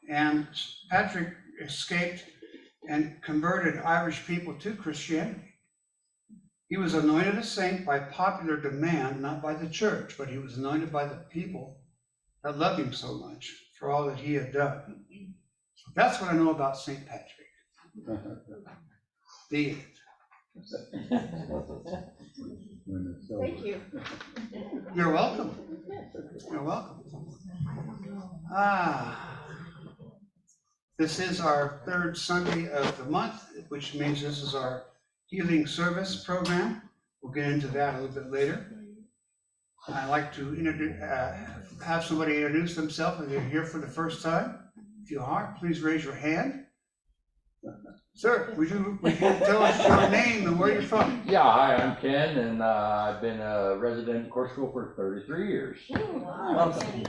And Patrick escaped and converted Irish people to Christianity. He was anointed a saint by popular demand, not by the church, but he was anointed by the people that loved him so much for all that he had done. So that's what I know about St. Patrick. The end. Thank you. You're welcome. You're welcome. This is our third Sunday of the month, which means this is our healing service program. We'll get into that a little bit later. I'd like to have somebody introduce themselves if they're here for the first time. If you are, please raise your hand. Sir, would you tell us your name and where you're from? Yeah, hi, I'm Ken, and I've been a resident in Corksville for 33 years. Welcome.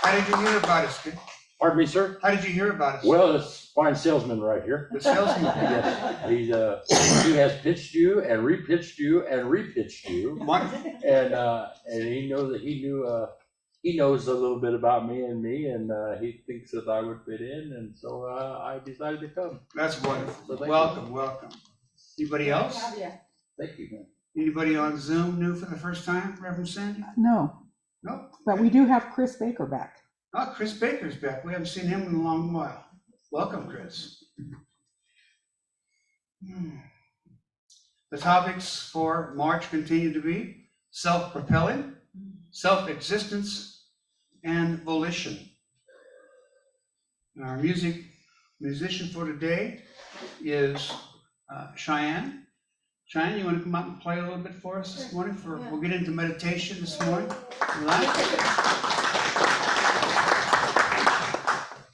How did you hear about us, Ken? Pardon me, sir? How did you hear about us? Well, this fine salesman right here. The salesman. Yes, he has pitched you and repitched you and repitched you, Wonderful. and he knows that he knows a little bit about me, and he thinks that I would fit in, and so I decided to come. That's wonderful. So Welcome, welcome. Anybody else? Thank you. Anybody on Zoom new for the first time, Reverend Sandy? No, No? but we do have Chris Baker back. Oh, Chris Baker's back. We haven't seen him in a long while. Welcome, Chris. The topics for March continue to be self-propelling, self-existence, and volition. And our musician for today is Cheyenne. Cheyenne, you want to come out and play a little bit for us this morning? We'll get into meditation this morning.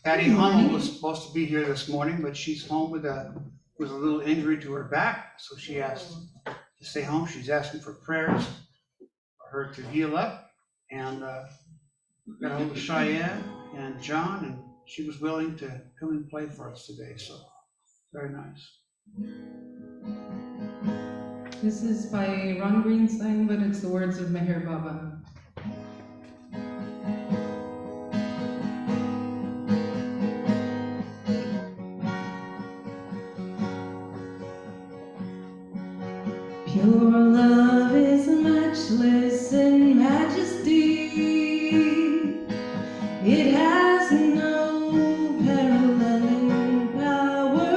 Patti Hummel was supposed to be here this morning, but she's home with a little injury to her back, so she asked to stay home. She's asking for prayers for her to heal up, and got a hold of Cheyenne and John, and she was willing to come and play for us today, so very nice. This is by Ron Greenstein, but it's the words of Meher Baba. Pure love is matchless in majesty. It has no parallel in power,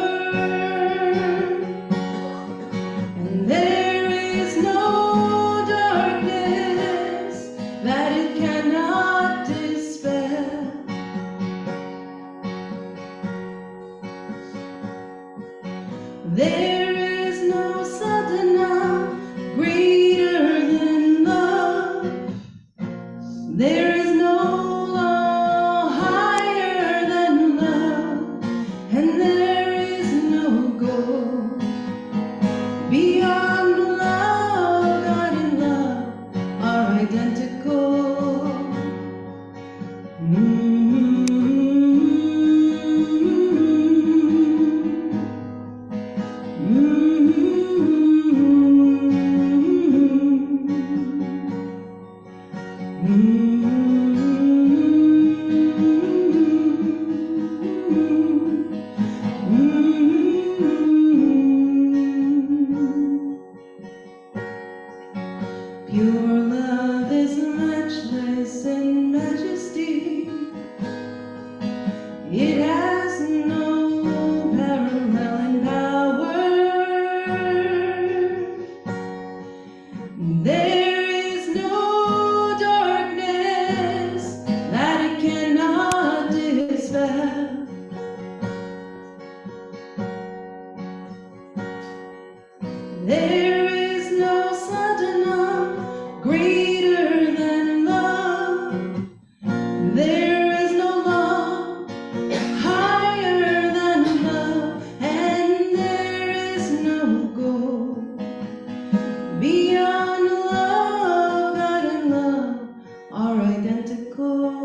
and there is no darkness that it cannot dispel. There is no sadhana greater than love. There is no law higher than love, and there is no goal beyond love. God and love are identical. Pure love is matchless in majesty. It has no parallel in power. There is no darkness that it cannot dispel. There is no sadhana greater than love. There is no law higher than love, and there is no goal beyond love. God and love are identical.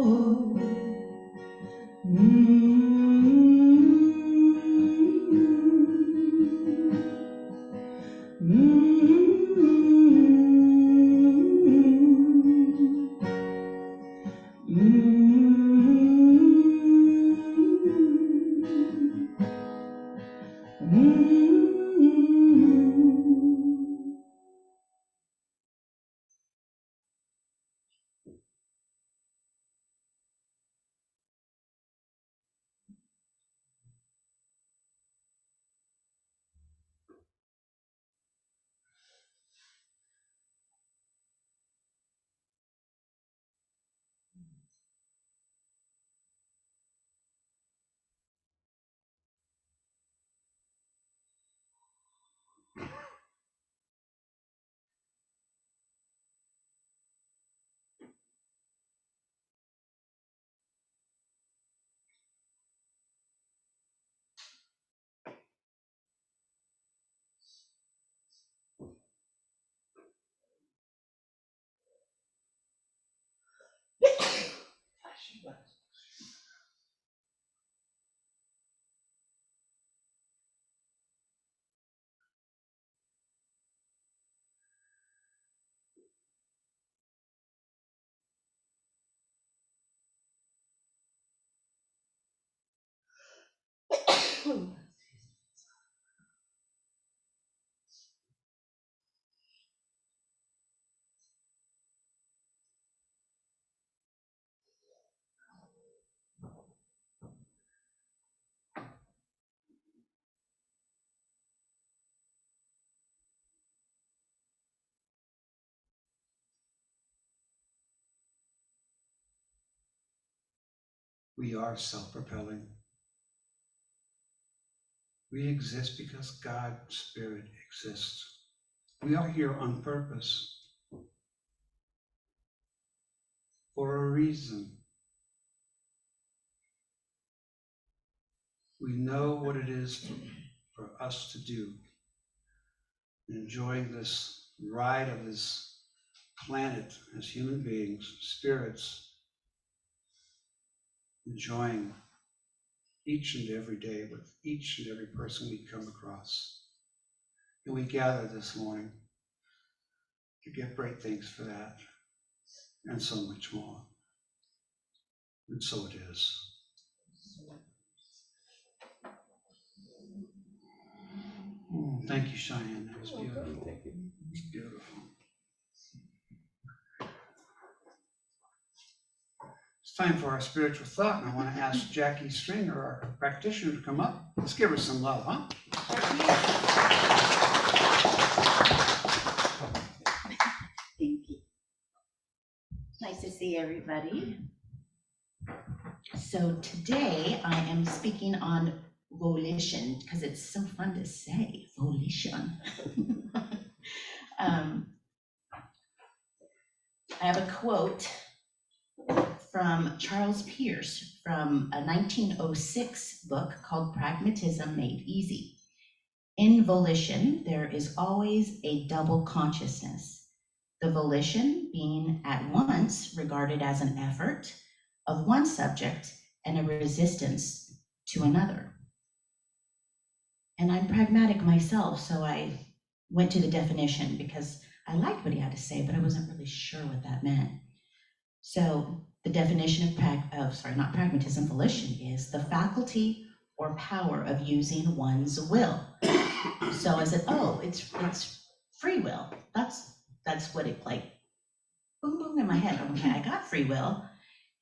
We are self-propelling. We exist because God's Spirit exists. We are here on purpose, for a reason. We know what it is for us to do. Enjoying this ride of this planet as human beings, spirits, enjoying each and every day with each and every person we come across. And we gather this morning to give great thanks for that and so much more. And so it is. Thank you, Cheyenne. That was beautiful. Thank you. Beautiful. It's time for our spiritual thought, and I want to ask Jacque Stringer, our practitioner, to come up. Let's give her some love, huh? Thank you. Nice to see everybody. So today I am speaking on volition because it's so fun to say, volition. I have a quote from Charles Pierce from a 1906 book called Pragmatism Made Easy. In volition, there is always a double consciousness. The volition being at once regarded as an effort of one subject and a resistance to another. And I'm pragmatic myself, so I went to the definition because I liked what he had to say, but I wasn't really sure what that meant. So the definition of pragmatism, volition is the faculty or power of using one's will. So I said, oh, it's free will. That's what it like, boom, boom in my head. Okay, I got free will.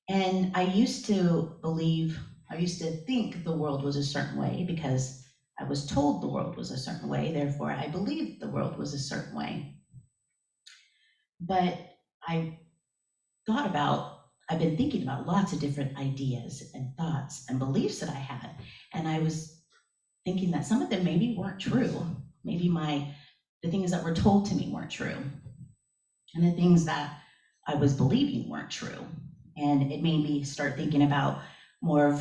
And I used to think the world was a certain way because I was told the world was a certain way, therefore I believed the world was a certain way. But I've been thinking about lots of different ideas and thoughts and beliefs that I had. And I was thinking that some of them maybe weren't true. Maybe the things that were told to me weren't true. And the things that I was believing weren't true. And it made me start thinking about more of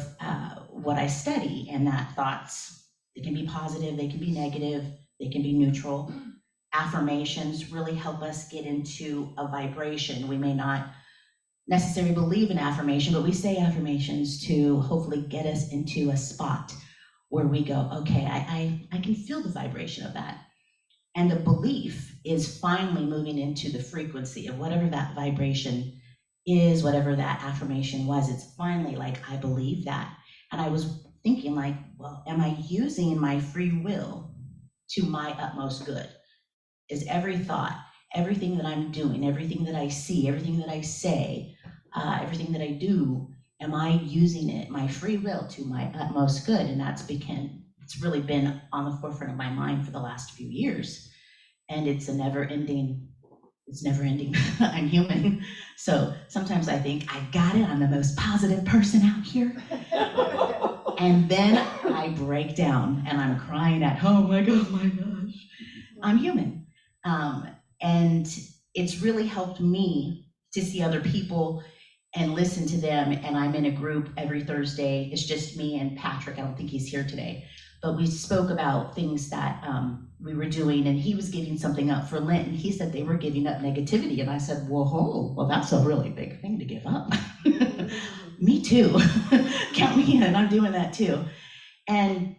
what I study, and that thoughts, they can be positive, they can be negative, they can be neutral. Affirmations really help us get into a vibration. We may not necessarily believe in affirmation, but we say affirmations to hopefully get us into a spot where we go, okay, I can feel the vibration of that. And the belief is finally moving into the frequency of whatever that vibration is, whatever that affirmation was. It's finally like, I believe that. And I was thinking like, well, am I using my free will to my utmost good? Is every thought, everything that I'm doing, everything that I see, everything that I say, everything that I do, am I using it, my free will, to my utmost good? And it's really been on the forefront of my mind for the last few years. And it's never ending. I'm human. So sometimes I think, I got it, I'm the most positive person out here. And then I break down and I'm crying at, oh my gosh, I'm human. And it's really helped me to see other people and listen to them. And I'm in a group every Thursday. It's just me and Patrick. I don't think he's here today, but we spoke about things that we were doing, and he was giving something up for Lent, and he said they were giving up negativity. And I said, well, that's a really big thing to give up. Me too. Count me in, I'm doing that too. And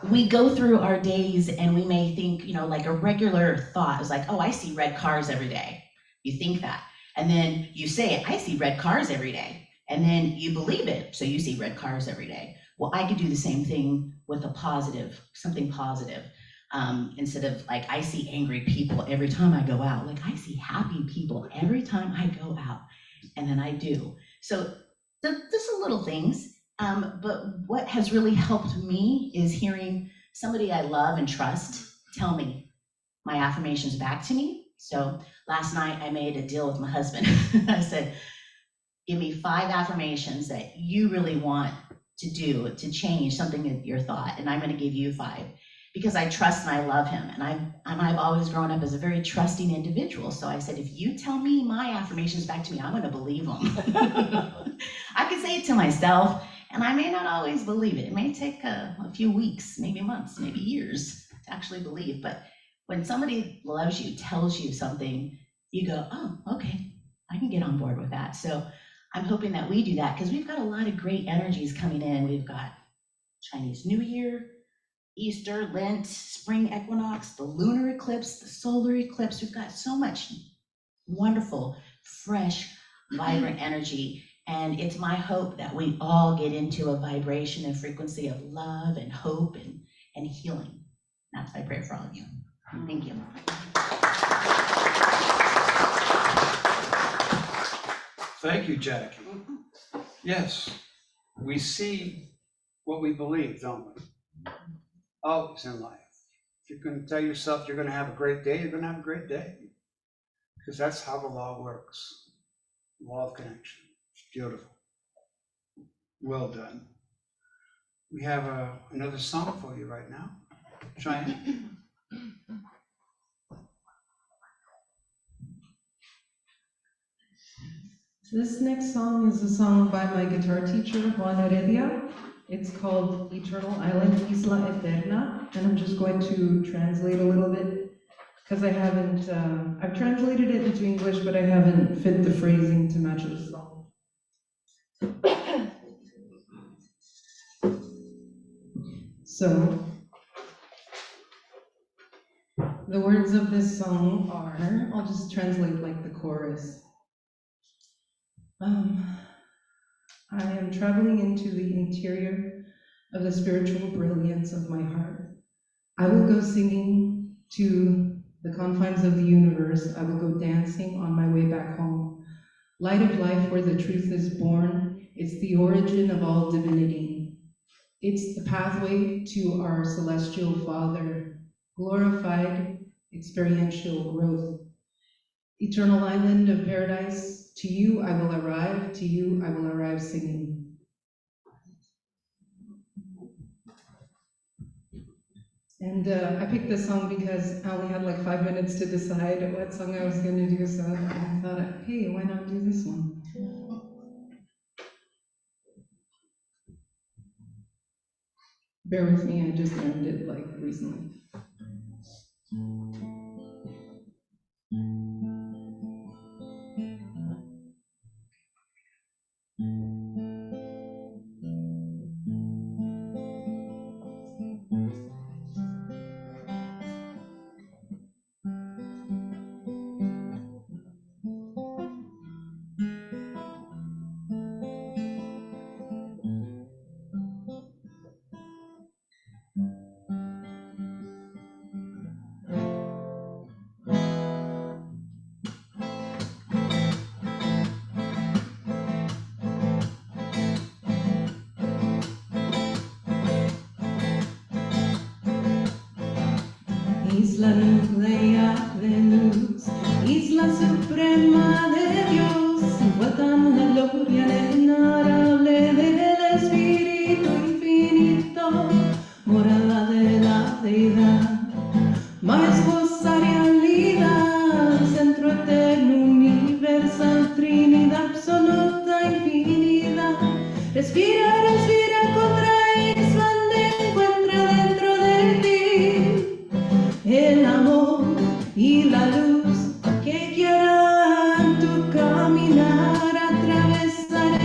we go through our days and we may think, like a regular thought is like, oh, I see red cars every day. You think that. And then you say, I see red cars every day. And then you believe it. So you see red cars every day. Well, I could do the same thing with a positive, something positive. Instead of like, I see angry people every time I go out. Like, I see happy people every time I go out. And then I do. So just the little things. But what has really helped me is hearing somebody I love and trust tell me my affirmations back to me. So last night I made a deal with my husband. I said, give me 5 affirmations that you really want to do to change something in your thought, and I'm going to give you 5 because I trust and I love him, and I've always grown up as a very trusting individual. So I said, if you tell me my affirmations back to me, I'm going to believe them. I can say it to myself, and I may not always believe it. It may take a few weeks, maybe months, maybe years to actually believe. But when somebody loves you, tells you something, you go, oh, okay, I can get on board with that. So I'm hoping that we do that because we've got a lot of great energies coming in. We've got Chinese New Year, Easter, Lent, spring equinox, the lunar eclipse, the solar eclipse. We've got so much wonderful, fresh, vibrant energy. And it's my hope that we all get into a vibration and frequency of love and hope and healing. That's my prayer for all of you. Thank you. Thank you, Jacque. Yes, we see what we believe, don't we? Always in life. If you can tell yourself you're going to have a great day, you're going to have a great day. Because that's how the law works. Law of connection. It's beautiful. Well done. We have another song for you right now. Cheyenne. This next song is a song by my guitar teacher, Juan Heredia. It's called Eternal Island, Isla Eterna, and I'm just going to translate a little bit, because I haven't, I've translated it into English, but I haven't fit the phrasing to match the song. So, the words of this song are, I'll just translate like the chorus. I am traveling into the interior of the spiritual brilliance of my heart. I will go singing to the confines of the universe. I will go dancing on my way back home. Light of life where the truth is born. It's the origin of all divinity. It's the pathway to our celestial Father. Glorified experiential growth. Eternal island of paradise. To you I will arrive, to you I will arrive singing. And I picked this song because I only had like 5 minutes to decide what song I was going to do, so I thought, hey, why not do this one? Bear with me, I just learned it like recently. Isla núclea de luz, isla suprema de Dios, envuelta en la gloria inenarrable del Espíritu infinito, morada de la deidad, maestra realidad, centro eterno, universal, Trinidad absoluta, infinidad, respira, respira, contrae, expande, encuentra dentro de ti el amor y la luz que quieran tu caminar, atravesar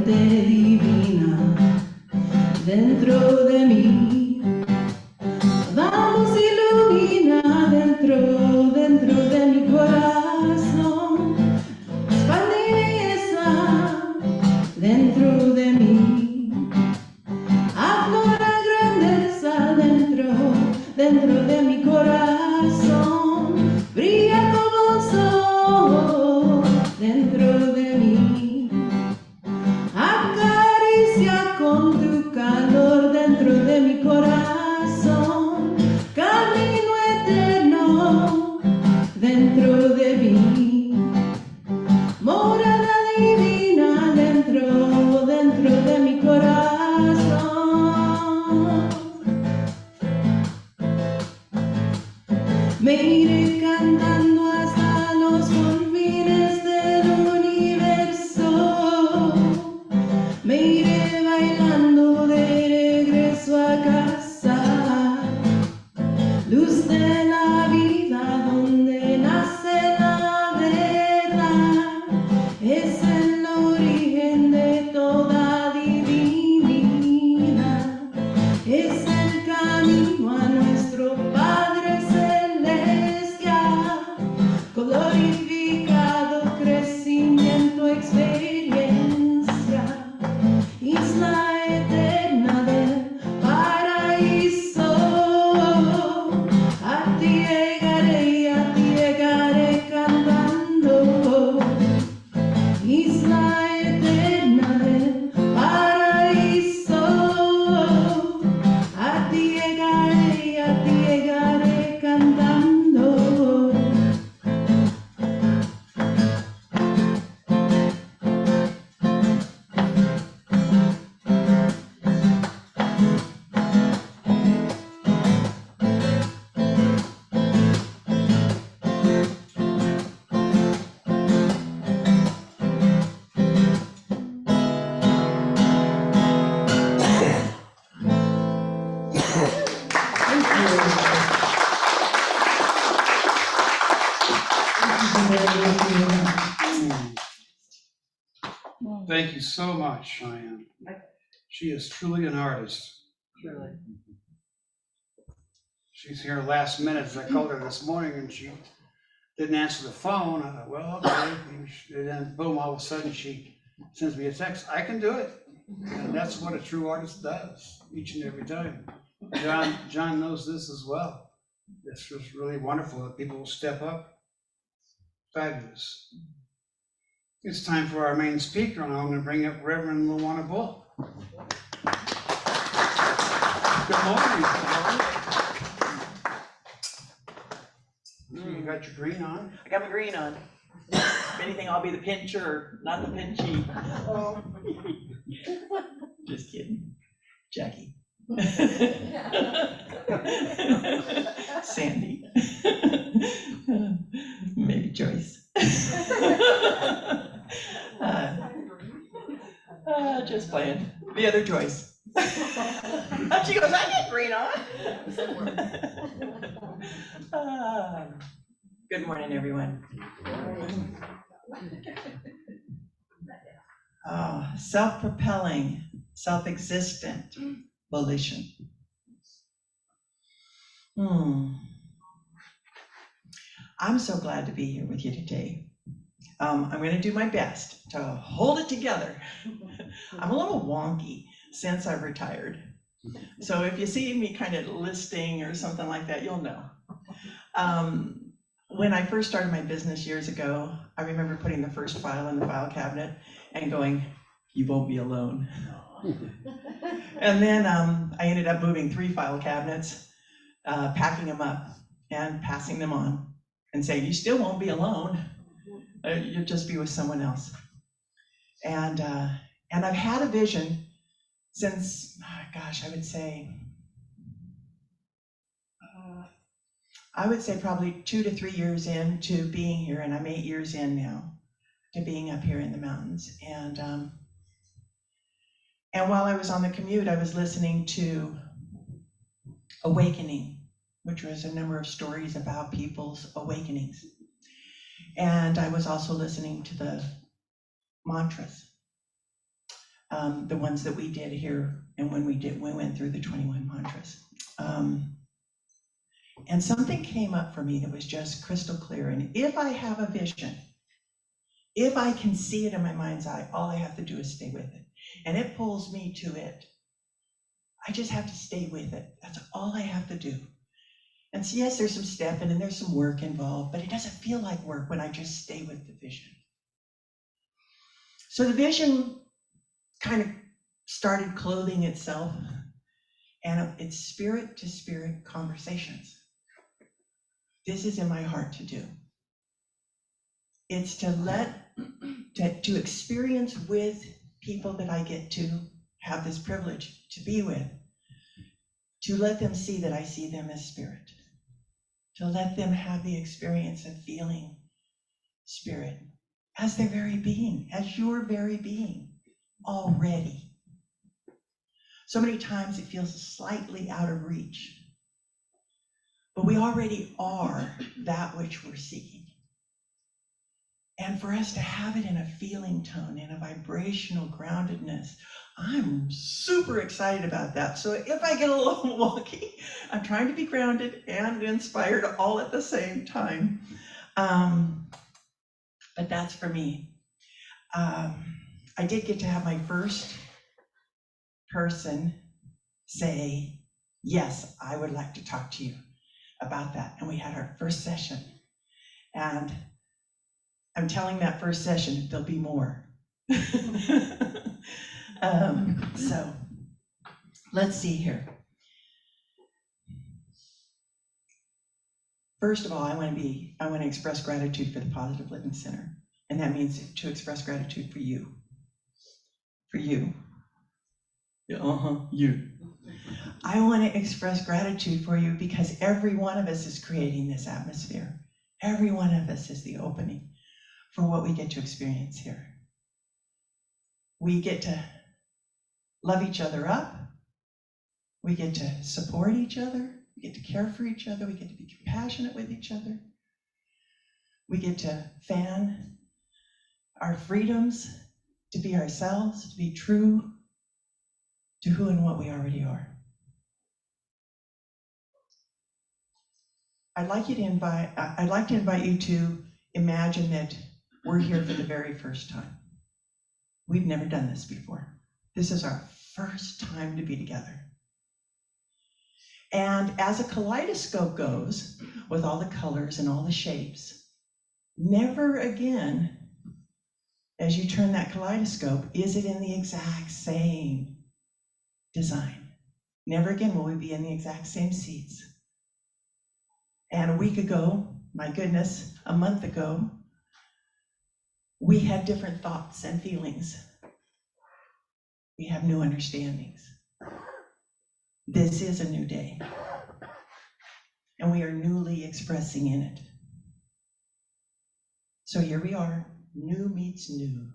fuente divina dentro de mí. Vamos, ilumina dentro de mi corazón. Expande esa dentro de mí. Aflora grandeza dentro de mi corazón. Brilla como el sol dentro de mí. Acaricia con tu calor dentro de mi corazón. Camino eterno dentro de mí. Morada divina dentro de mi corazón. Me iré cantando hasta los confines del universo. Me iré bailando de regreso a casa. Luz de la vida donde nace la verdad. Es el origen de toda divinidad. Es el camino a nuestro Padre Celestial. Glorificado crecimiento, experiencia. Isla eterna del paraíso. A ti llegaré cantando. Isla eterna del paraíso. A ti llegaré cantando. Thank you so much, Cheyenne. She is truly an artist. She's here last minute, as I called her this morning, and she didn't answer the phone. I thought, well, okay, maybe and then boom, all of a sudden she sends me a text, I can do it. And that's what a true artist does, each and every time. John knows this as well. It's just really wonderful that people will step up. Fabulous. It's time for our main speaker, and I'm going to bring up Reverend Lujuana Bull. Good morning. You got your green on? I got my green on. If anything, I'll be the pincher, or not the pinchy. Just kidding. Jackie. Sandy. Maybe Joyce. Just playing. The other Joyce. She goes, I get green on. Good morning, everyone. Self-propelling, self-existent, volition. I'm so glad to be here with you today. I'm going to do my best to hold it together. I'm a little wonky since I've retired. So if you see me kind of listing or something like that, you'll know. When I first started my business years ago, I remember putting the first file in the file cabinet and going, you won't be alone. And then I ended up moving 3 file cabinets, packing them up and passing them on and saying, you still won't be alone. You'll just be with someone else. And I've had a vision since, gosh, I would say probably 2 to 3 years into being here, and I'm 8 years in now to being up here in the mountains. And while I was on the commute, I was listening to Awakening, which was a number of stories about people's awakenings. And I was also listening to the mantras. the ones that we did here, and when we went through the 21 mantras. And something came up for me that was just crystal clear. And if I have a vision, if I can see it in my mind's eye, all I have to do is stay with it. And it pulls me to it. I just have to stay with it. That's all I have to do. And so yes, there's some stepping and there's some work involved, but it doesn't feel like work when I just stay with the vision. So the vision kind of started clothing itself, and it's spirit to spirit conversations. This is in my heart to do. It's to experience with people that I get to have this privilege to be with, to let them see that I see them as spirit, to let them have the experience of feeling spirit as their very being, as your very being already. So many times it feels slightly out of reach, but we already are that which we're seeking. And for us to have it in a feeling tone, in a vibrational groundedness, I'm super excited about that. So if I get a little wonky, I'm trying to be grounded and inspired all at the same time. But that's for me. I did get to have my first person say, yes, I would like to talk to you about that. And we had our first session. And I'm telling that first session, there'll be more. So let's see here. First of all, I want to express gratitude for the Positive Living Center. And that means to express gratitude for you. For you. Yeah, you. I want to express gratitude for you because every one of us is creating this atmosphere. Every one of us is the opening for what we get to experience here. We get to love each other up. We get to support each other. We get to care for each other. We get to be compassionate with each other. We get to fan our freedoms to be ourselves, to be true to who and what we already are. I'd like to invite you to imagine that we're here for the very first time. We've never done this before. This is our first time to be together. And as a kaleidoscope goes, with all the colors and all the shapes, never again, as you turn that kaleidoscope, is it in the exact same design. Never again will we be in the exact same seats. And a week ago, my goodness, a month ago, we had different thoughts and feelings. We have new understandings. This is a new day. And we are newly expressing in it. So here we are, new meets new.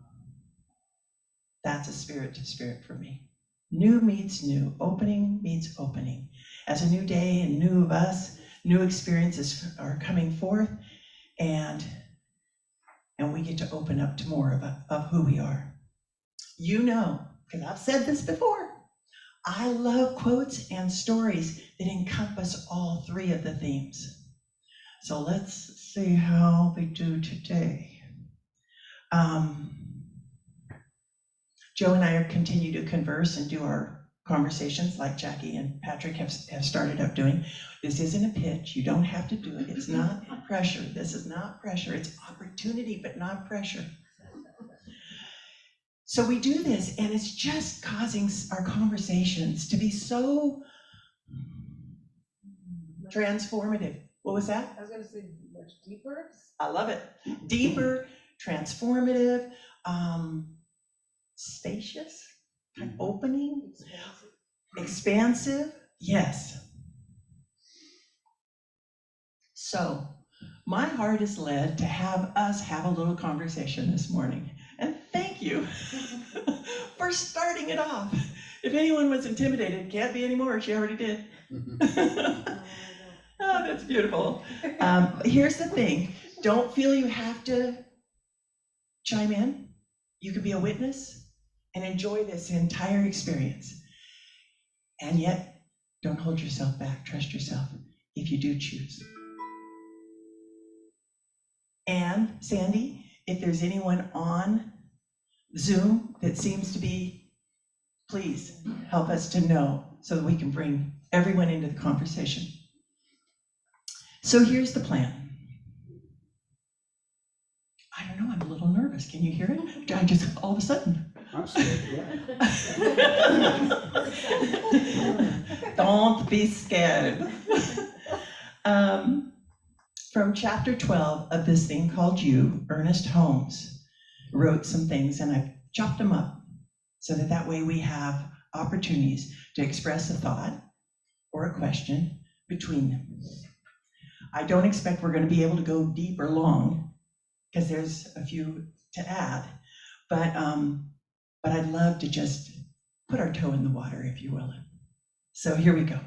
That's a spirit to spirit for me. New meets new, opening meets opening. As a new day and new of us, new experiences are coming forth, and we get to open up to more of who we are. You know, because I've said this before, I love quotes and stories that encompass all three of the themes. So let's see how we do today. Joe and I continue to converse and do our conversations like Jacque and Patrick have started up doing. This isn't a pitch. You don't have to do it. It's not pressure. This is not pressure. It's opportunity, but not pressure. So we do this, and it's just causing our conversations to be so transformative. What was that? I was going to say much deeper. I love it. Deeper, transformative, spacious, opening, expansive. Yes. So my heart is led to have us have a little conversation this morning. And thank you for starting it off. If anyone was intimidated, it can't be anymore. She already did. Oh, that's beautiful. Here's the thing. Don't feel you have to chime in. You can be a witness. and enjoy this entire experience. And yet, don't hold yourself back. Trust yourself if you do choose. And Sandy, if there's anyone on Zoom that seems to be, please help us to know so that we can bring everyone into the conversation. So here's the plan. I don't know, I'm a little nervous. Can you hear it? I just, all of a sudden. I'm scared, yeah. Don't be scared. From chapter 12 of this thing called You, Ernest Holmes wrote some things, and I've chopped them up so that way we have opportunities to express a thought or a question between them. I don't expect we're going to be able to go deep or long because there's a few to add, but I'd love to just put our toe in the water, if you will. So here we go.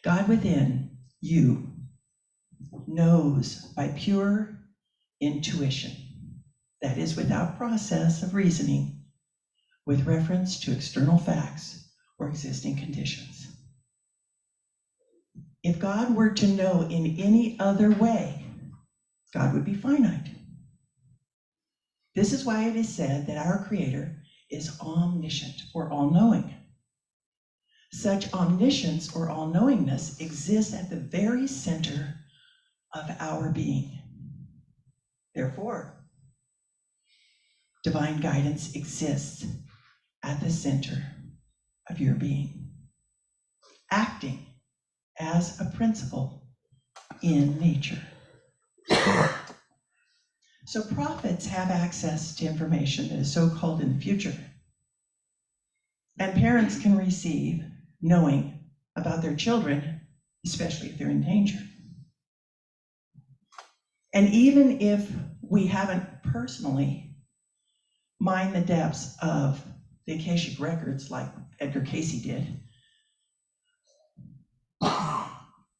God within you knows by pure intuition, that is without process of reasoning, with reference to external facts or existing conditions. If God were to know in any other way, God would be finite. This is why it is said that our Creator is omniscient or all-knowing. Such omniscience or all-knowingness exists at the very center of our being. Therefore, divine guidance exists at the center of your being, acting as a principle in nature. So prophets have access to information that is so-called in the future. And parents can receive knowing about their children, especially if they're in danger. And even if we haven't personally mined the depths of the Akashic records like Edgar Cayce did,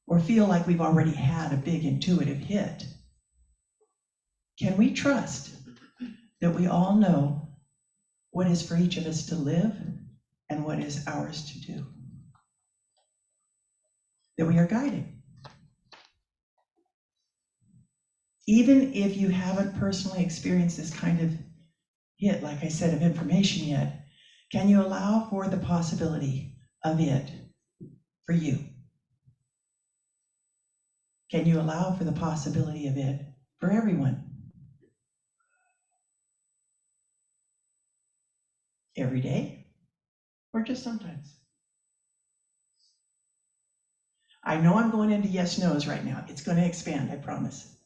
or feel like we've already had a big intuitive hit, can we trust that we all know what is for each of us to live and what is ours to do? That we are guided. Even if you haven't personally experienced this kind of hit, like I said, of information yet, can you allow for the possibility of it for you? Can you allow for the possibility of it for everyone? Every day? Or just sometimes? I know I'm going into yes, no's right now. It's going to expand, I promise.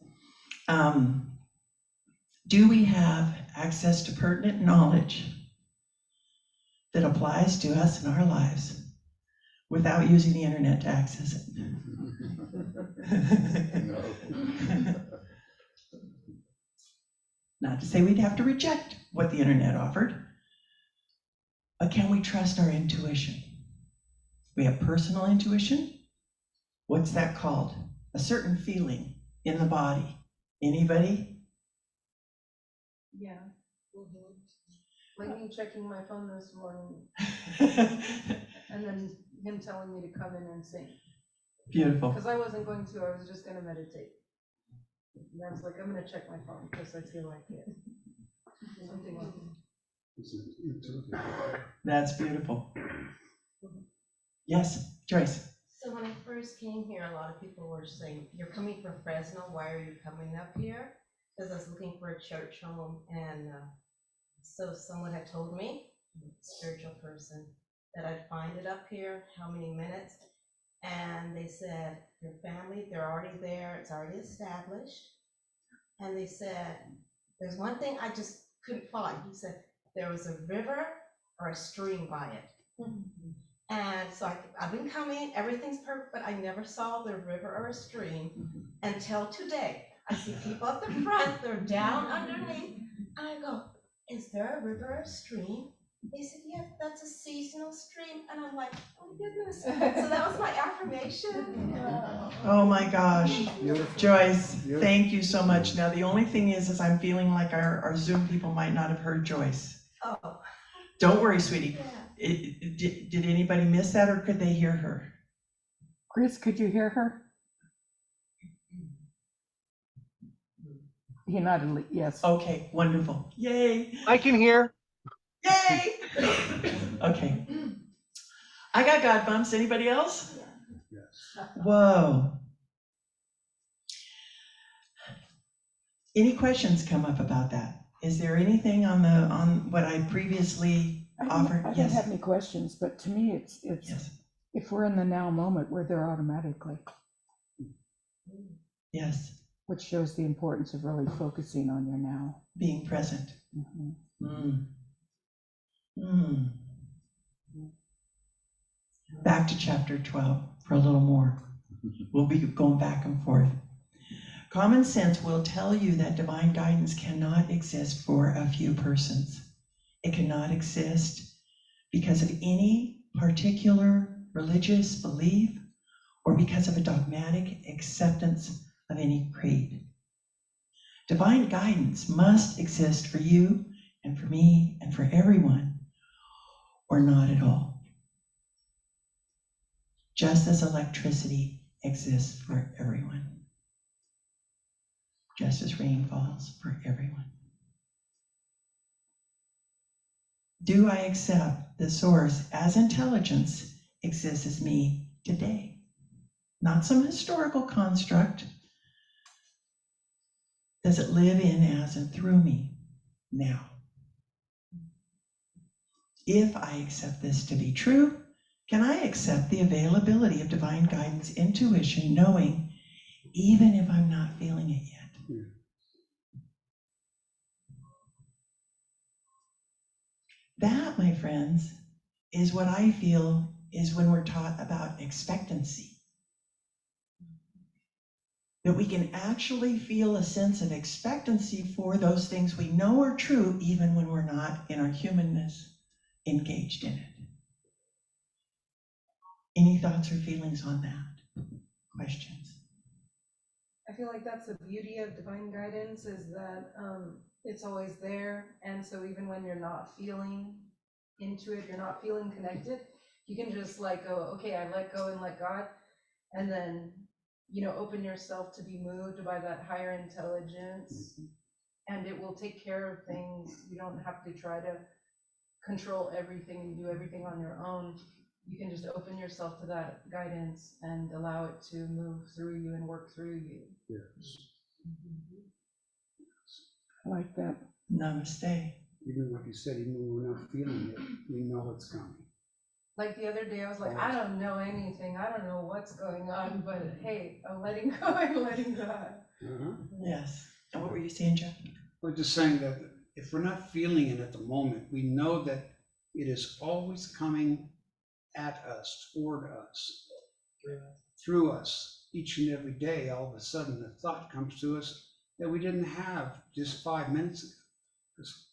Do we have access to pertinent knowledge that applies to us in our lives without using the internet to access it? No. Not to say we'd have to reject what the internet offered, but can we trust our intuition? We have personal intuition. What's that called? A certain feeling in the body. Anybody? Yeah. Like me checking my phone this morning and then him telling me to come in and sing. Beautiful. Because I wasn't going to, I was just going to meditate. And I was like, I'm going to check my phone because I feel like it. Something like that. That's beautiful. Yes, Joyce. So when I first came here, a lot of people were saying, you're coming from Fresno, why are you coming up here? Because I was looking for a church home, and so someone had told me, a spiritual person, that I'd find it up here, how many minutes, and they said, your family, they're already there, it's already established, and they said, there's one thing I just couldn't find. He said, there was a river or a stream by it. And so I've been coming, everything's perfect, but I never saw the river or a stream until today. I see people at the front, they're down underneath, and I go, is there a river or a stream? They said, yes, that's a seasonal stream. And I'm like, oh my goodness. So that was my affirmation. Oh my gosh. Beautiful. Joyce, Beautiful. thank you so much. Now, the only thing is I'm feeling like our Zoom people might not have heard Joyce. Oh, Don't worry, sweetie. yeah. Did anybody miss that, or could they hear her? Chris, could you hear her? He nodded yes. Okay, wonderful. Yay. I can hear. Yay. Okay. I got God bumps. Anybody else? Whoa. Any questions come up about that? Is there anything on what I previously offered? I don't Yes. have any questions, but to me, it's Yes. if we're in the now moment, we're there automatically, Yes. which shows the importance of really focusing on your now. Being present. Mhm. Mm. Mm. Back to chapter 12 for a little more. We'll be going back and forth. Common sense will tell you that divine guidance cannot exist for a few persons. It cannot exist because of any particular religious belief or because of a dogmatic acceptance of any creed. Divine guidance must exist for you and for me and for everyone, or not at all. Just as electricity exists for everyone. Just as rain falls for everyone. Do I accept the source as intelligence exists as me today? Not some historical construct. Does it live in, as, and through me now? If I accept this to be true, can I accept the availability of divine guidance, intuition, knowing, even if I'm not feeling it yet? That, my friends, is what I feel is when we're taught about expectancy. That we can actually feel a sense of expectancy for those things we know are true, even when we're not in our humanness engaged in it. Any thoughts or feelings on that? Questions? I feel like that's the beauty of divine guidance, is that it's always there. And so even when you're not feeling into it, you're not feeling connected, you can just like go, okay, I let go and let God. And then, open yourself to be moved by that higher intelligence, and it will take care of things. You don't have to try to control everything and do everything on your own. You can just open yourself to that guidance and allow it to move through you and work through you. Yes. I like that. Namaste. Even like you said, even when we're not feeling it, we know it's coming. Like the other day, I was like, I don't know anything. I don't know what's going on, but hey, I'm letting go and letting God. Yes. And what were you saying, Jeff? We're just saying that if we're not feeling it at the moment, we know that it is always coming at us, toward us, through us. Each and every day, all of a sudden, the thought comes to us that we didn't have just 5 minutes ago,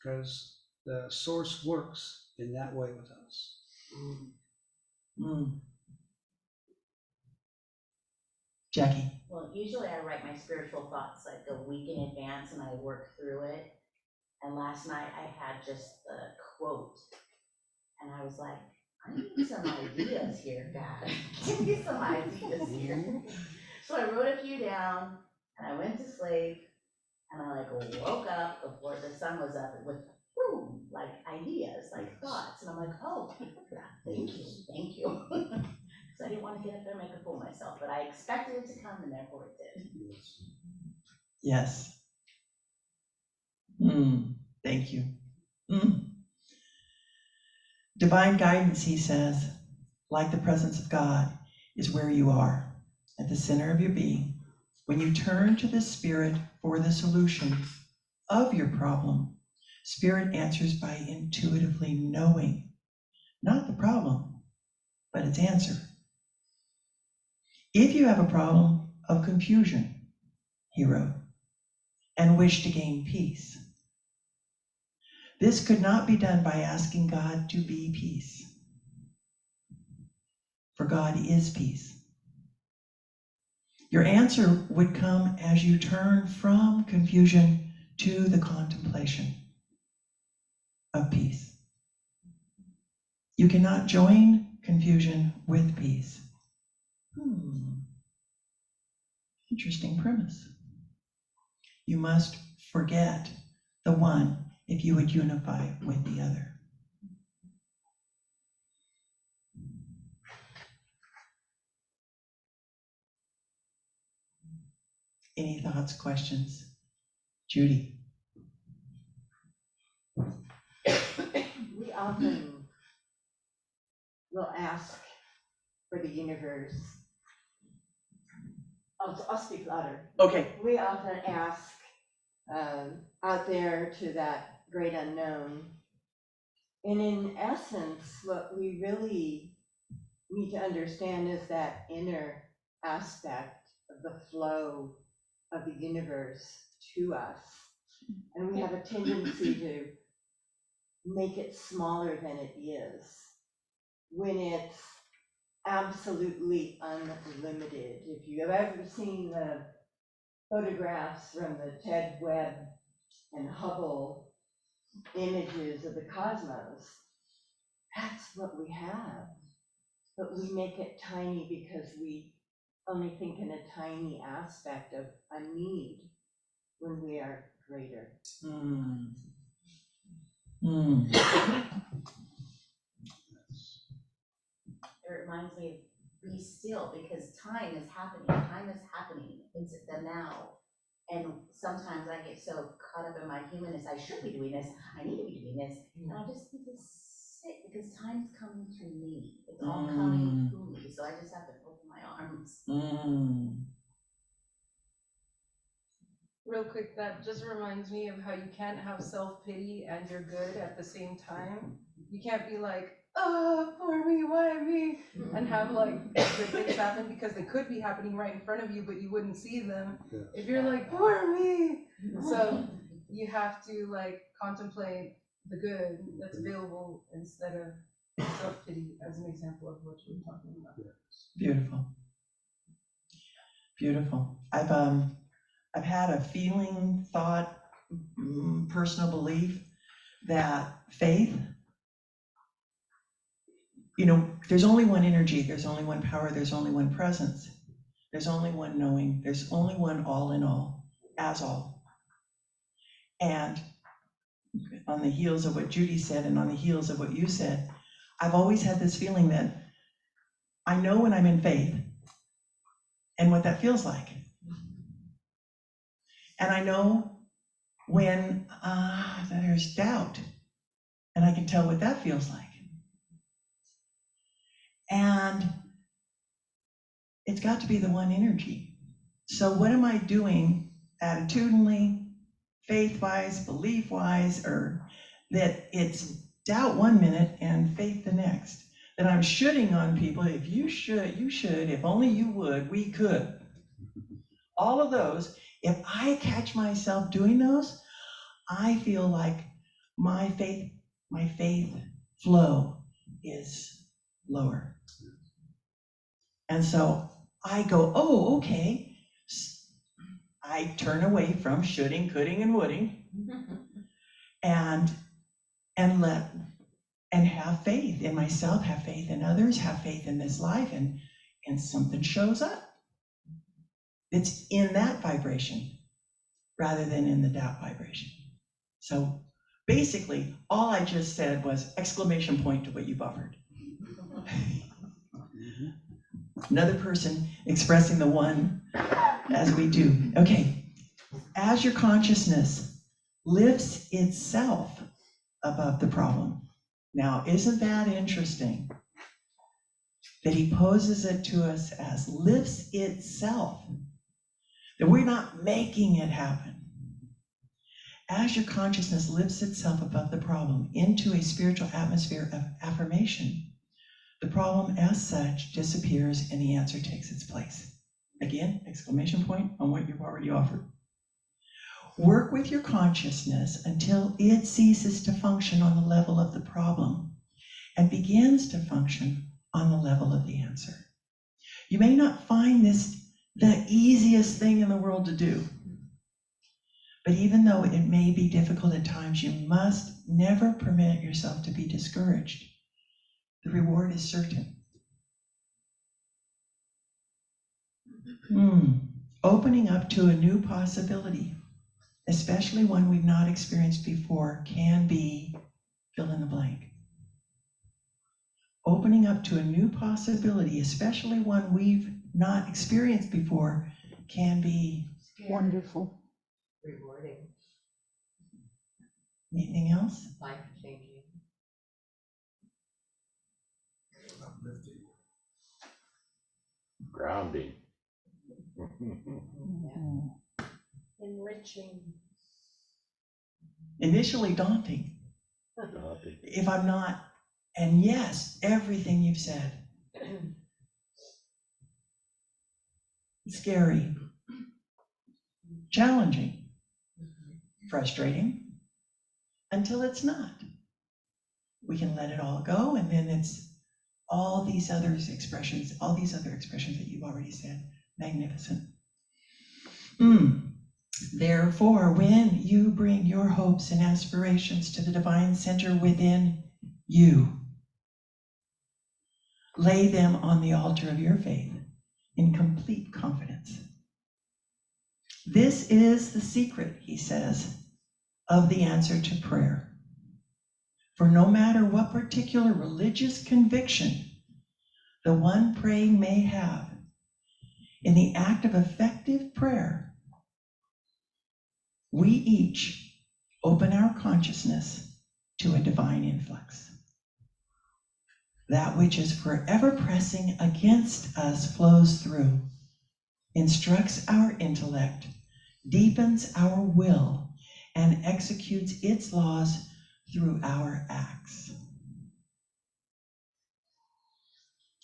because the source works in that way with us. Jackie. Well, usually I write my spiritual thoughts like a week in advance and I work through it. And last night I had just the quote and I was like, I need some ideas here, God. Give me some ideas here. So I wrote a few down and I went to sleep and I woke up before the sun was up with boom, like ideas, like thoughts. And I'm like, oh, thank you. So I didn't want to get up there and make a fool of myself, but I expected it to come and therefore it did. Yes. Thank you. Divine guidance, he says, like the presence of God, is where you are, at the center of your being. When you turn to the Spirit for the solution of your problem, Spirit answers by intuitively knowing, not the problem, but its answer. If you have a problem of confusion, he wrote, and wish to gain peace, this could not be done by asking God to be peace. For God is peace. Your answer would come as you turn from confusion to the contemplation. of peace. You cannot join confusion with peace. Interesting premise. You must forget the one if you would unify with the other. Any thoughts, questions? Judy? We often will ask for the universe. I'll speak louder. Okay. We often ask out there to that great unknown. And in essence, what we really need to understand is that inner aspect of the flow of the universe to us. And we have a tendency to make it smaller than it is when it's absolutely unlimited. If you have ever seen the photographs from the Ted Webb and Hummel images of the cosmos, that's what we have. But we make it tiny because we only think in a tiny aspect of a need when we are greater. It reminds me of be still, because time is happening, it's the now. And sometimes I get so caught up in my humanness, I should be doing this, I need to be doing this, and I just need to sit, because time's coming to me, it's all coming to me, so I just have to open my arms. Real quick, that just reminds me of how you can't have self-pity and you're good at the same time. You can't be like, oh, poor me, why me? And have like good things happen, because they could be happening right in front of you, but you wouldn't see them if you're like, poor me. So you have to like contemplate the good that's available instead of self-pity, as an example of what you were talking about. Beautiful. Beautiful. I've had a feeling, thought, personal belief that faith, there's only one energy, there's only one power, there's only one presence, there's only one knowing, there's only one all in all, as all. And on the heels of what Judy said and on the heels of what you said, I've always had this feeling that I know when I'm in faith and what that feels like. And I know when there's doubt, and I can tell what that feels like. And it's got to be the one energy. So what am I doing attitudinally, faith-wise, belief-wise, or that it's doubt one minute and faith the next? That I'm shoulding on people, if you should, you should, if only you would, we could. All of those, if I catch myself doing those, I feel like my faith flow is lower. And so I go, oh, okay. I turn away from shoulding, coulding, and woulding, and have faith in myself, have faith in others, have faith in this life, and something shows up. It's in that vibration rather than in the doubt vibration. So basically, all I just said was exclamation point to what you've offered. Another person expressing the one as we do. Okay, as your consciousness lifts itself above the problem. Now, isn't that interesting? That he poses it to us as lifts itself. That we're not making it happen. As your consciousness lifts itself above the problem into a spiritual atmosphere of affirmation, the problem as such disappears and the answer takes its place. Again, exclamation point on what you've already offered. Work with your consciousness until it ceases to function on the level of the problem and begins to function on the level of the answer. You may not find this the easiest thing in the world to do, But even though it may be difficult at times, you must never permit yourself to be discouraged. The reward is certain. Opening up to a new possibility, especially one we've not experienced before, can be fill in the blank. Opening up to a new possibility, especially one we've not experienced before, can be Wonderful. Rewarding, anything else? life-changing. Grounding. Mhm. Enriching. Initially daunting, if I'm not, and yes, everything you've said. Scary, challenging, frustrating, until it's not. We can let it all go, and then it's all these other expressions that you've already said. Magnificent. Therefore, when you bring your hopes and aspirations to the divine center within you, lay them on the altar of your faith in complete confidence. This is the secret, he says, of the answer to prayer. For no matter what particular religious conviction the one praying may have, in the act of effective prayer, we each open our consciousness to a divine influx. That which is forever pressing against us flows through, instructs our intellect, deepens our will, and executes its laws through our acts.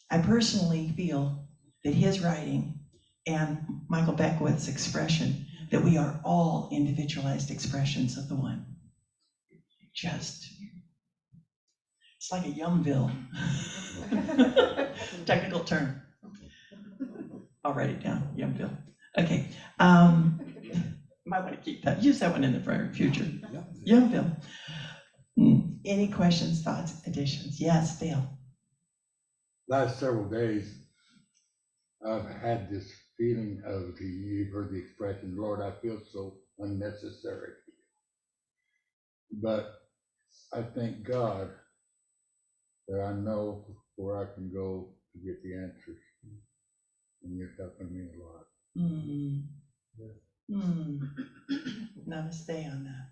I personally feel that his writing and Michael Beckwith's expression that we are all individualized expressions of the one. It's like a Yumville. Technical term. I'll write it down, Yumville. Okay. Might want to keep that. Use that one in the future. Yumville. Any questions, thoughts, additions? Yes, Dale. Last several days, I've had this feeling of you've heard the expression, Lord, I feel so unnecessary. But I thank God that I know where I can go to get the answers. And you're helping me a lot. Namaste on that.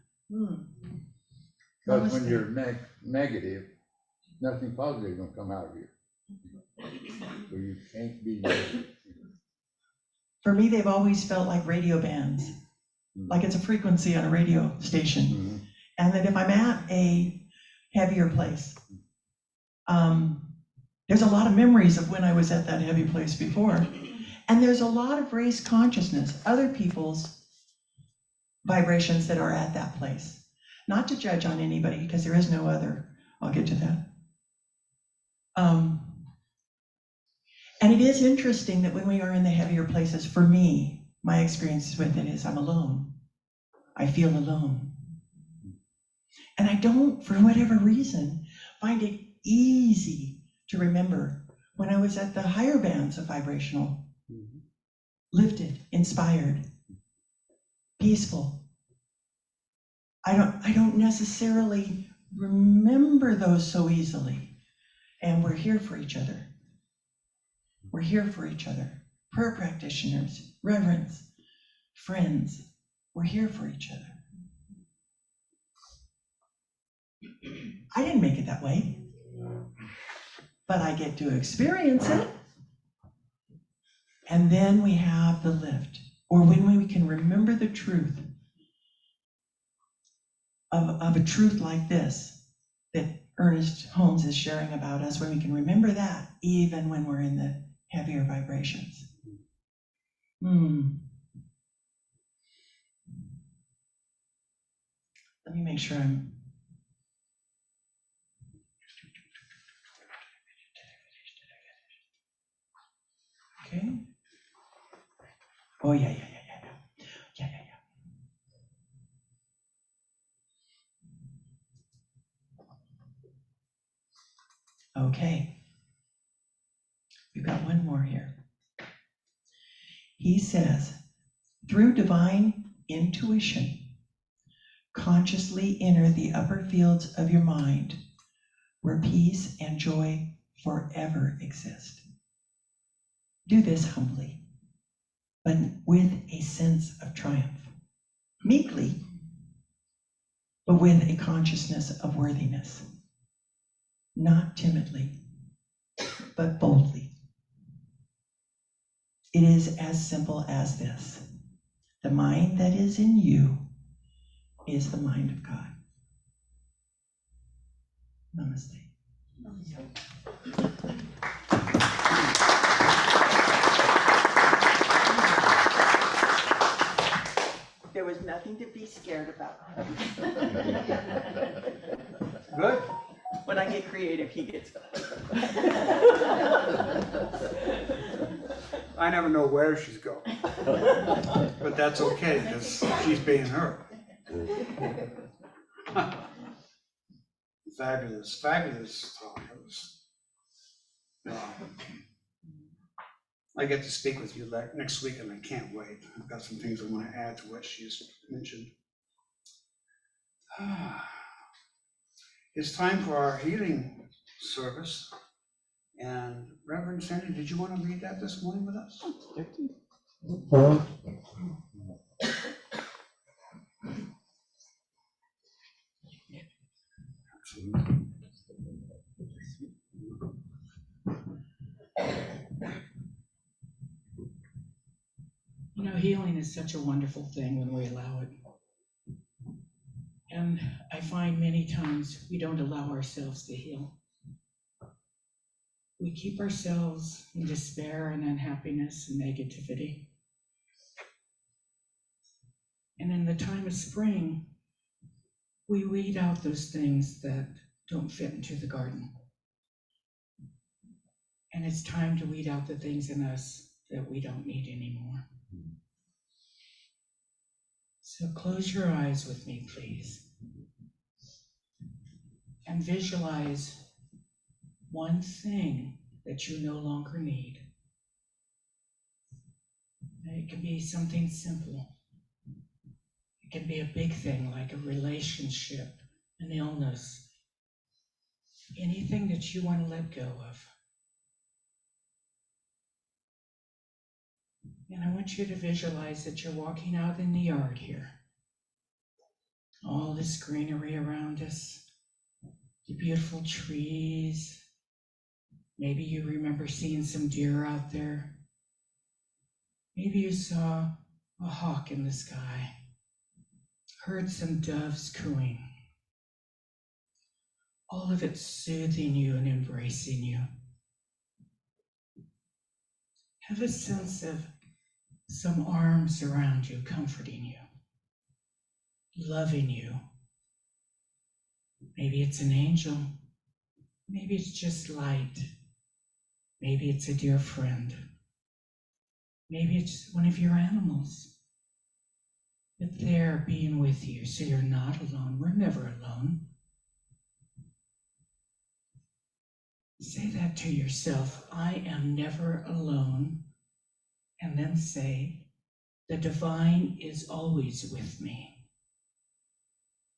Because when you're negative, nothing positive is going to come out of you. So you can't be negative. For me, they've always felt like radio bands, like it's a frequency on a radio station. And that if I'm at a heavier place, there's a lot of memories of when I was at that heavy place before. And there's a lot of raised consciousness, other people's vibrations that are at that place. Not to judge on anybody, because there is no other. I'll get to that. And it is interesting that when we are in the heavier places, for me, my experience with it is I'm alone. I feel alone. And I don't, for whatever reason, find it easy to remember when I was at the higher bands of vibrational, lifted, inspired, peaceful. I don't necessarily remember those so easily. And we're here for each other. We're here for each other. Prayer practitioners, reverends, friends, we're here for each other. I didn't make it that way, but I get to experience it. And then we have the lift, or when we can remember the truth of a truth like this that Ernest Holmes is sharing about us, when we can remember that even when we're in the heavier vibrations. Let me make sure I'm... Okay. Oh, yeah. Okay. We've got one more here. He says, through divine intuition, consciously enter the upper fields of your mind where peace and joy forever exist. Do this humbly, but with a sense of triumph. Meekly, but with a consciousness of worthiness. Not timidly, but boldly. It is as simple as this. The mind that is in you is the mind of God. Namaste. There was nothing to be scared about. Good. When I get creative, he gets. I never know where she's going. But that's okay, because she's being her. Fabulous, fabulous talk. I get to speak with you next week, and I can't wait. I've got some things I want to add to what she's mentioned. It's time for our healing service. And Reverend Sandy, did you want to lead that this morning with us? You know, healing is such a wonderful thing when we allow it. And I find many times we don't allow ourselves to heal. We keep ourselves in despair and unhappiness and negativity. And in the time of spring, we weed out those things that don't fit into the garden. And it's time to weed out the things in us that we don't need anymore. So close your eyes with me, please. And visualize one thing that you no longer need. It can be something simple. It can be a big thing like a relationship, an illness, anything that you want to let go of. And I want you to visualize that you're walking out in the yard here. All this greenery around us, the beautiful trees. Maybe you remember seeing some deer out there. Maybe you saw a hawk in the sky, heard some doves cooing. All of it soothing you and embracing you. Have a sense of some arms around you, comforting you, loving you. Maybe it's an angel. Maybe it's just light. Maybe it's a dear friend. Maybe it's one of your animals. But they're being with you, so you're not alone. We're never alone. Say that to yourself. I am never alone. And then say, the divine is always with me,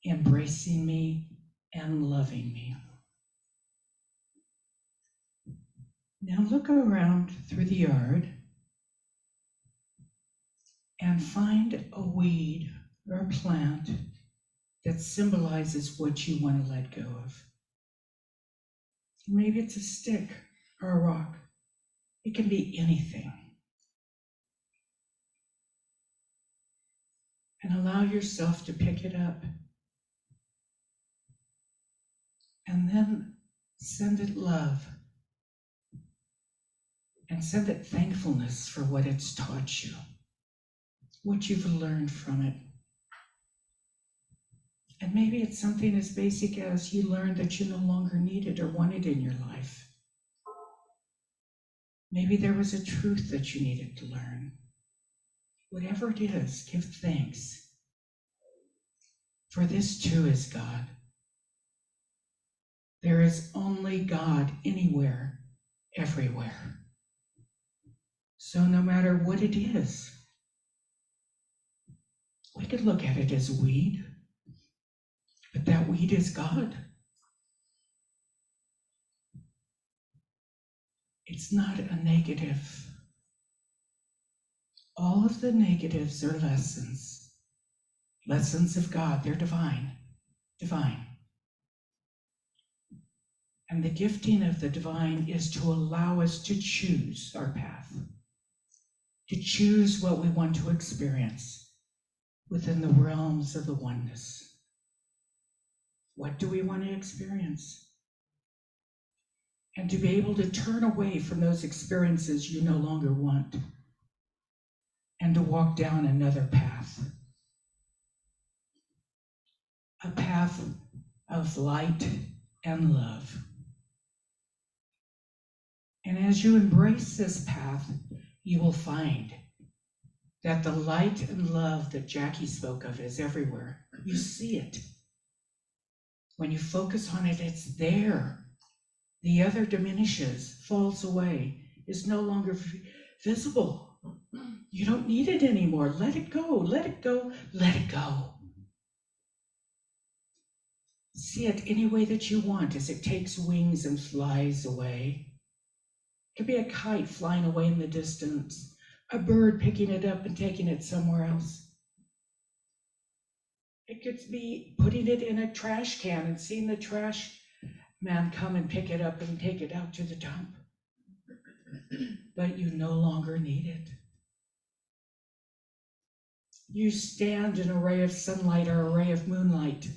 embracing me and loving me. Now look around through the yard and find a weed or a plant that symbolizes what you want to let go of. Maybe it's a stick or a rock. It can be anything. And allow yourself to pick it up. And then send it love. And send it thankfulness for what it's taught you, what you've learned from it. And maybe it's something as basic as you learned that you no longer needed or wanted in your life. Maybe there was a truth that you needed to learn. Whatever it is, give thanks. For this too is God. There is only literally God anywhere, everywhere. So no matter what it is, we could look at it as weed, but that weed is God. It's not a negative. All of the negatives are lessons. Lessons of God, they're divine. Divine. And the gifting of the divine is to allow us to choose our path, to choose what we want to experience within the realms of the oneness. What do we want to experience? And to be able to turn away from those experiences you no longer want and to walk down another path. A path of light and love. And as you embrace this path, you will find that the light and love that Jacque spoke of is everywhere. You see it. When you focus on it, it's there. The other diminishes, falls away, is no longer visible. You don't need it anymore. Let it go, let it go, let it go. See it any way that you want as it takes wings and flies away. It could be a kite flying away in the distance, a bird picking it up and taking it somewhere else. It could be putting it in a trash can and seeing the trash man come and pick it up and take it out to the dump. But you no longer need it. You stand in a ray of sunlight or a ray of moonlight,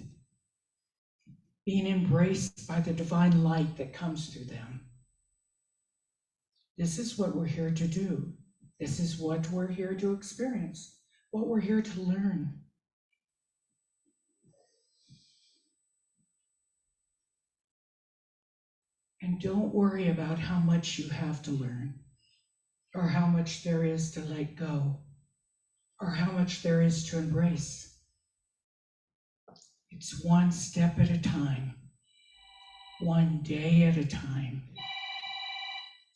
being embraced by the divine light that comes through them. This is what we're here to do. This is what we're here to experience, what we're here to learn. And don't worry about how much you have to learn, or how much there is to let go, or how much there is to embrace. It's one step at a time, one day at a time,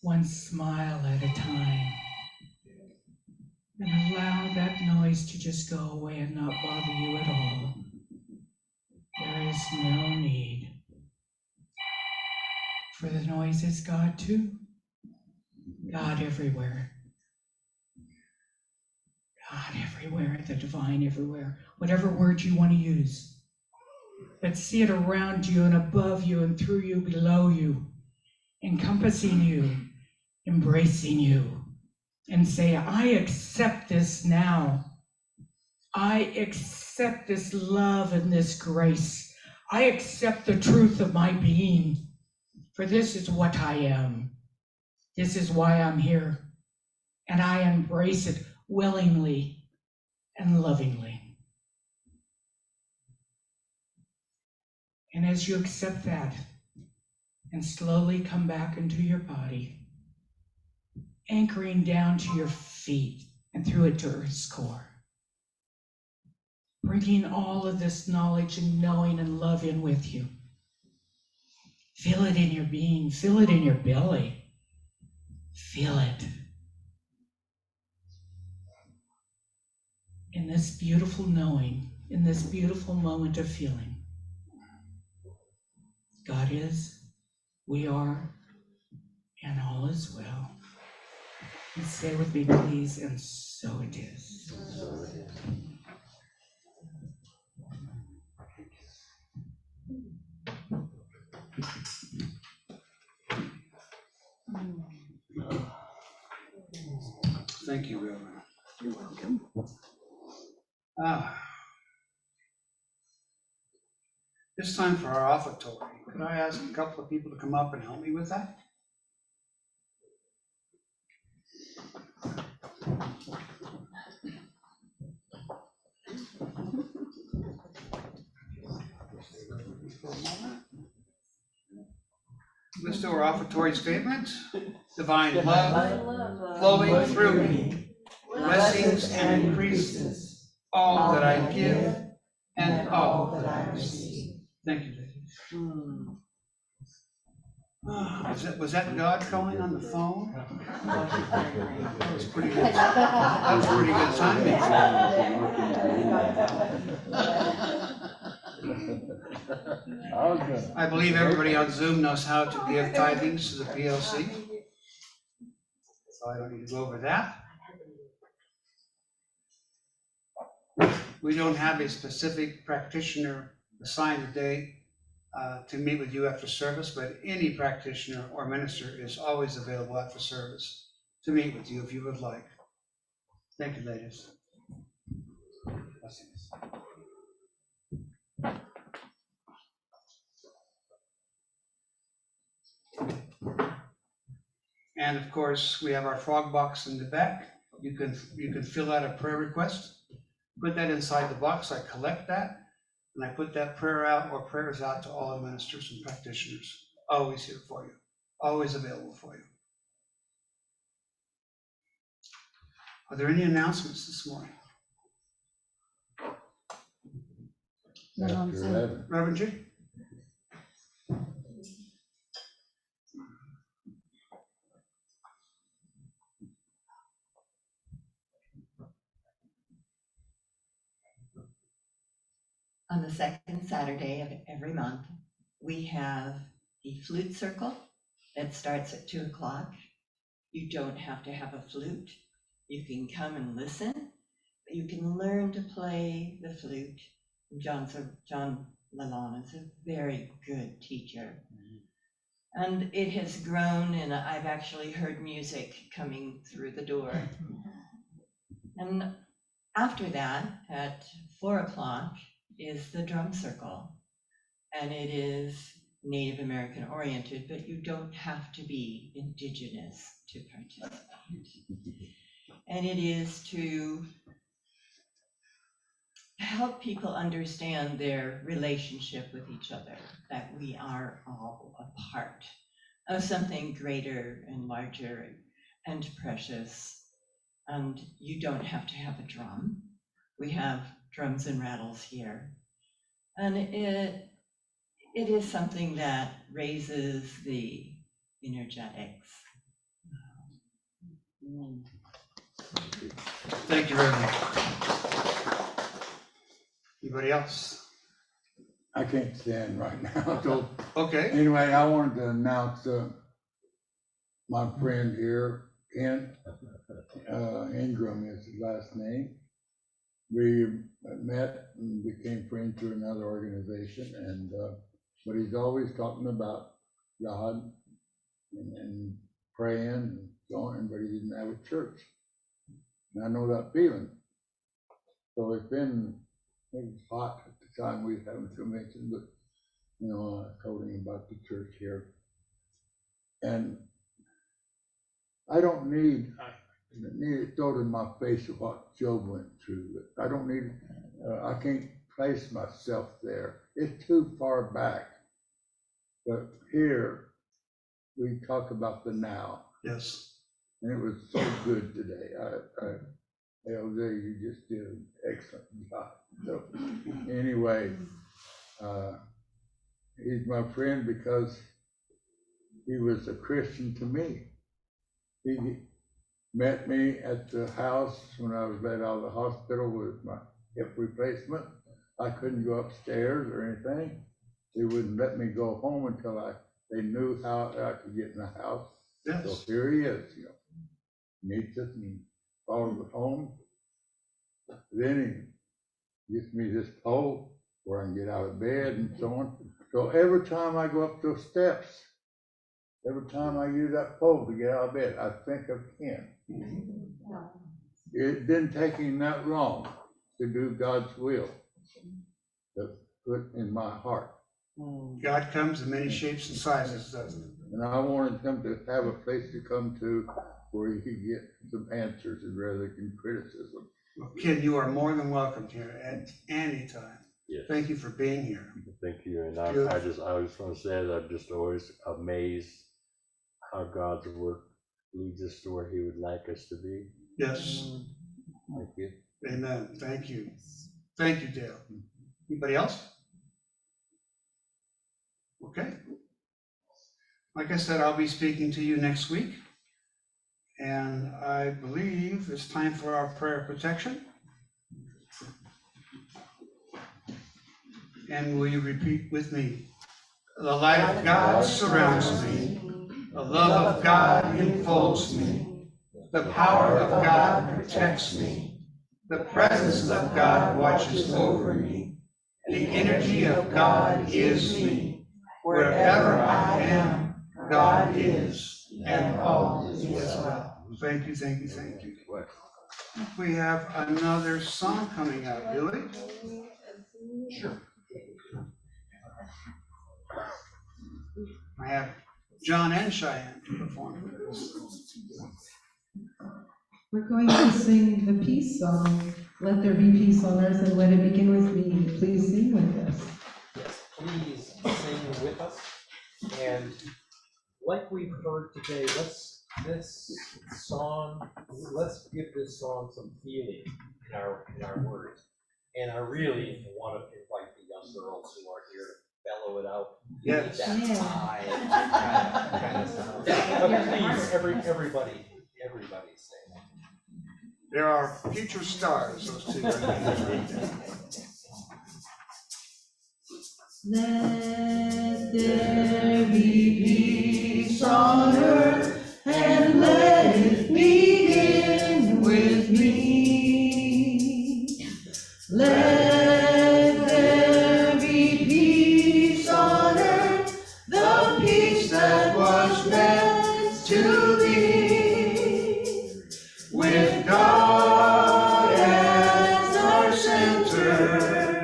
one smile at a time. And allow that noise to just go away and not bother you at all. There is no need. For the noise is God too. God everywhere. God everywhere, the divine everywhere. Whatever word you want to use. But see it around you and above you and through you, below you, encompassing you, embracing you. And say, I accept this now. I accept this love and this grace. I accept the truth of my being. For this is what I am. This is why I'm here. And I embrace it willingly and lovingly. And as you accept that and slowly come back into your body, anchoring down to your feet and through it to Earth's core, bringing all of this knowledge and knowing and love in with you. Feel it in your being, feel it in your belly, feel it. In this beautiful knowing, in this beautiful moment of feeling. God is, we are, and all is well. And say with me, please, and so it is. Thank you, Reverend. You're welcome. This time for our offertory. Could I ask a couple of people to come up and help me with that? Let's do our offertory statement. Divine love flowing through me, blessings and increases, all that I give and all that I receive. Thank you, ladies. Was that God calling on the phone? That was pretty good. That was pretty good timing. I believe everybody on Zoom knows how to give tithings to the PLC. So I don't need to go over that. We don't have a specific practitioner assigned today to meet with you after service, but any practitioner or minister is always available after service to meet with you if you would like. Thank you, ladies. Blessings. And of course, we have our frog box in the back. You can fill out a prayer request, put that inside the box. I collect that, and I put that prayer out or prayers out to all the ministers and practitioners. Always here for you, always available for you. Are there any announcements this morning? Chapter 11. Reverend G? On the second Saturday of every month, we have a flute circle that starts at 2 o'clock. You don't have to have a flute. You can come and listen, but you can learn to play the flute. John Lalonde is a very good teacher. And it has grown, and I've actually heard music coming through the door. And after that, at 4 o'clock, is the drum circle. And it is Native American oriented, but you don't have to be indigenous to participate. And it is to help people understand their relationship with each other, that we are all a part of something greater and larger and precious. And you don't have to have a drum. We have drums and rattles here. And it is something that raises the energetics. Thank you very much. Anybody else? I can't stand right now, so Okay. anyway, I wanted to announce my friend here, Ken Ingram is his last name. We met and became friends through another organization, and but he's always talking about God and praying and so on, but he didn't have a church. And I know that feeling. So it was hot at the time we was having convention, but you know, I told him about the church here. And I don't need it thrown in my face of what Job went through. I don't need, I can't place myself there. It's too far back. But here, we talk about the now. Yes. And it was so good today. Jose, you just did an excellent job. So anyway, he's my friend because he was a Christian to me. He met me at the house when I was let out of the hospital with my hip replacement. I couldn't go upstairs or anything. They wouldn't let me go home until they knew how I could get in the house. Yes. So here he is, you know, meets us and follows us home. Then he gives me this pole where I can get out of bed and so on. So every time I go up those steps, every time I use that pole to get out of bed, I think of him. It didn't take him that long to do God's will, to put in my heart. God comes in many shapes and sizes, doesn't he? And I wanted him to have a place to come to where he could get some answers rather than criticism. Well, Ken, you are more than welcome here at any time. Yes. Thank you for being here. Thank you, and I Beautiful. just want to say that I'm just always amazed how God's work leads us to where He would like us to be. Yes. Thank you. Amen. Thank you. Thank you, Dale. Anybody else? Okay. Like I said, I'll be speaking to you next week. And I believe it's time for our prayer of protection. And will you repeat with me? The light of God surrounds me. The love of God enfolds me. The power of God protects me. The presence of God watches over me. The energy of God is me. Wherever I am, God is, and all is well. Thank you, thank you, thank you. We have another song coming out, Billy. Sure. I have John and Cheyenne to perform. We're going to sing the peace song, Let There Be Peace on Earth, and let it begin with me. Please sing with us. Yes, please sing with us. And like we've heard today, let's give this song some feeling in our words. And I really want to invite the young girls who are here to bellow it out. Yes. That high kind of stuff. But please, everybody sing. There are future stars, those two. Let there be peace on earth, and let it begin with me. Let there be peace on earth, the peace that was meant to be, with God as our center,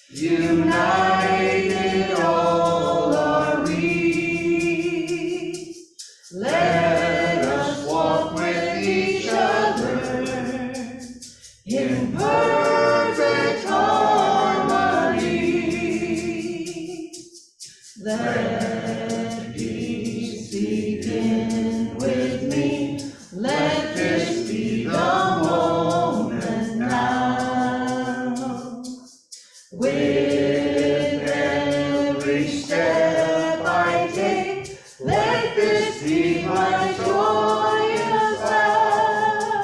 united all are we. Let us walk with each other in perfect harmony. Let peace begin with me. Let this be the moment now. With every step I take, let this be my joyous vow.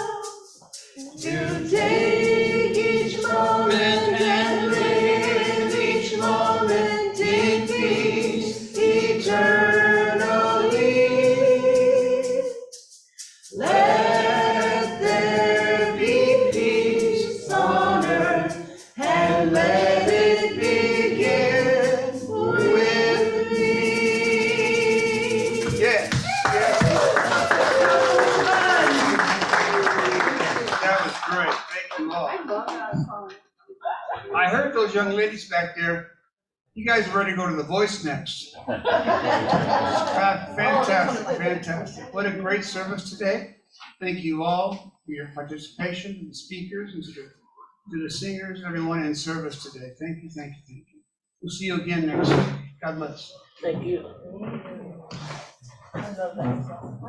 To take each moment and live each moment in peace eternally. Let there be peace on earth, and let it begin with me. Yes, yes. That was great. Thank you all. I love that song. I heard those young ladies back there. You guys are ready to go to The Voice next. Fantastic, fantastic. What a great service today. Thank you all for your participation, and the speakers, and to the singers, everyone in service today. Thank you, thank you, thank you. We'll see you again next week. God bless. Thank you. I love that song.